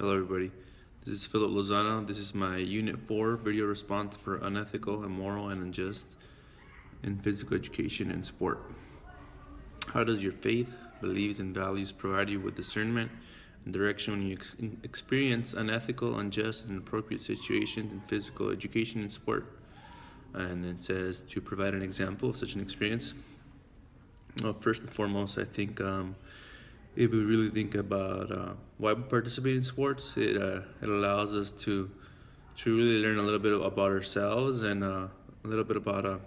Hello everybody, this is Philip Lozano. This is my Unit 4 video response for unethical, immoral, and unjust in physical education and sport. How does your faith, beliefs, and values provide you with discernment and direction when you experience unethical, unjust, and inappropriate situations in physical education and sport? And it says to provide an example of such an experience. Well, first and foremost, I think if we really think about why we participate in sports, it allows us to really learn a little bit about ourselves and a little bit about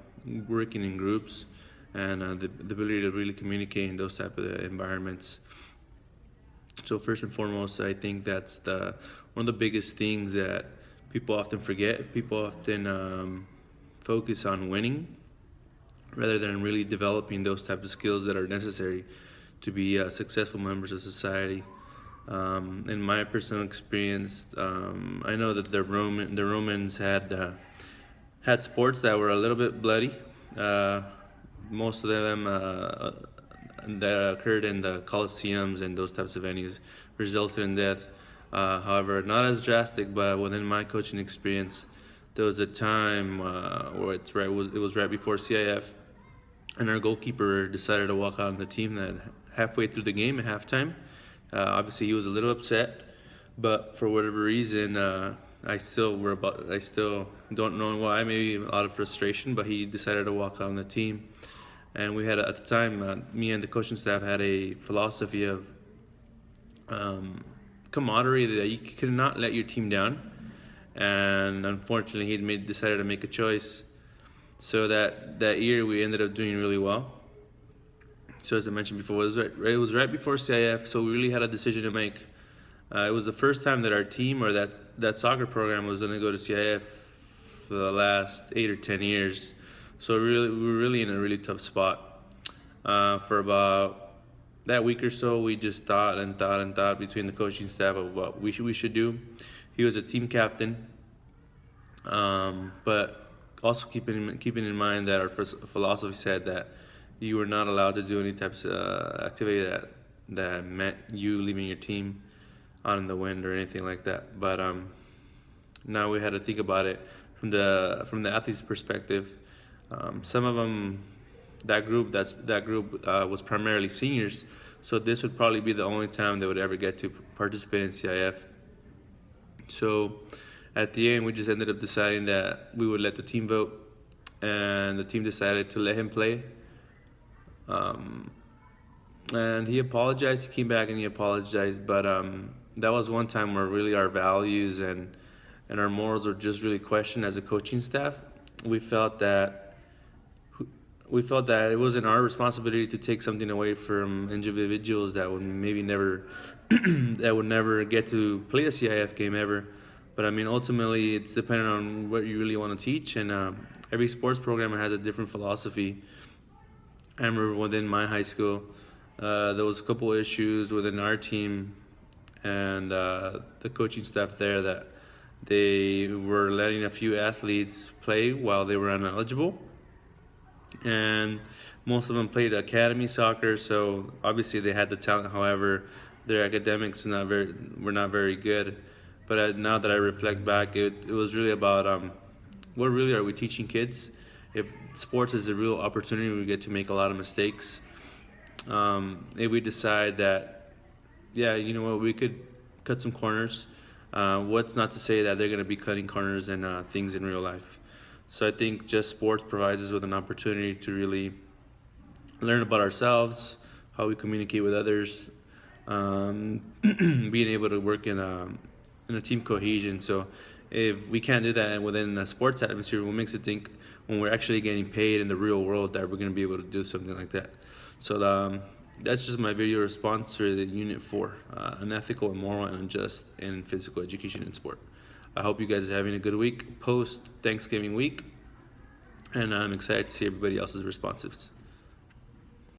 working in groups and the ability to really communicate in those type of environments. So first and foremost, I think that's one of the biggest things that people often forget. People often focus on winning rather than really developing those types of skills that are necessary to be successful members of society. In my personal experience, I know that the Romans had sports that were a little bit bloody. Most of them that occurred in the Colosseums and those types of venues resulted in death. However, not as drastic, but within my coaching experience, there was a time where it was right before CIF, and our goalkeeper decided to walk out on the team that halfway through the game at halftime. Obviously, he was a little upset, but for whatever reason, I still don't know why. Maybe a lot of frustration, but he decided to walk out on the team. And we had at the time, me and the coaching staff had a philosophy of camaraderie, that you could not let your team down. And unfortunately, he decided to make a choice. So that year we ended up doing really well. So as I mentioned before, it was right before CIF, so we really had a decision to make. It was the first time that our team or that soccer program was going to go to CIF for the last 8 or 10 years. So we were really in a really tough spot. For about that week or so, we just thought between the coaching staff of what we should do. He was a team captain, but also keeping in mind that our philosophy said that you were not allowed to do any types of activity that meant you leaving your team out in the wind or anything like that. But now we had to think about it from the athlete's perspective. Some of them, that group was primarily seniors, so this would probably be the only time they would ever get to participate in CIF. So at the end, we just ended up deciding that we would let the team vote, and the team decided to let him play. And he apologized. He came back and he apologized, but that was one time where really our values and our morals were just really questioned as a coaching staff. We felt that it wasn't our responsibility to take something away from individuals that would maybe never get to play a CIF game ever. But I mean, ultimately, it's dependent on what you really want to teach, and every sports program has a different philosophy. I remember within my high school, there was a couple issues within our team and the coaching staff there that they were letting a few athletes play while they were ineligible, and most of them played academy soccer, so obviously they had the talent. However, their academics were not very good. But now that I reflect back, it was really about what really are we teaching kids? If sports is a real opportunity, we get to make a lot of mistakes. If we decide that, yeah, you know what, we could cut some corners, what's not to say that they're going to be cutting corners and things in real life? So I think just sports provides us with an opportunity to really learn about ourselves, how we communicate with others, being able to work in a team cohesion. So if we can't do that within the sports atmosphere, what makes it think when we're actually getting paid in the real world that we're going to be able to do something like that? So that's just my video response to the Unit 4, unethical, immoral, and unjust in physical education and sport. I hope you guys are having a good week post Thanksgiving week, and I'm excited to see everybody else's responses.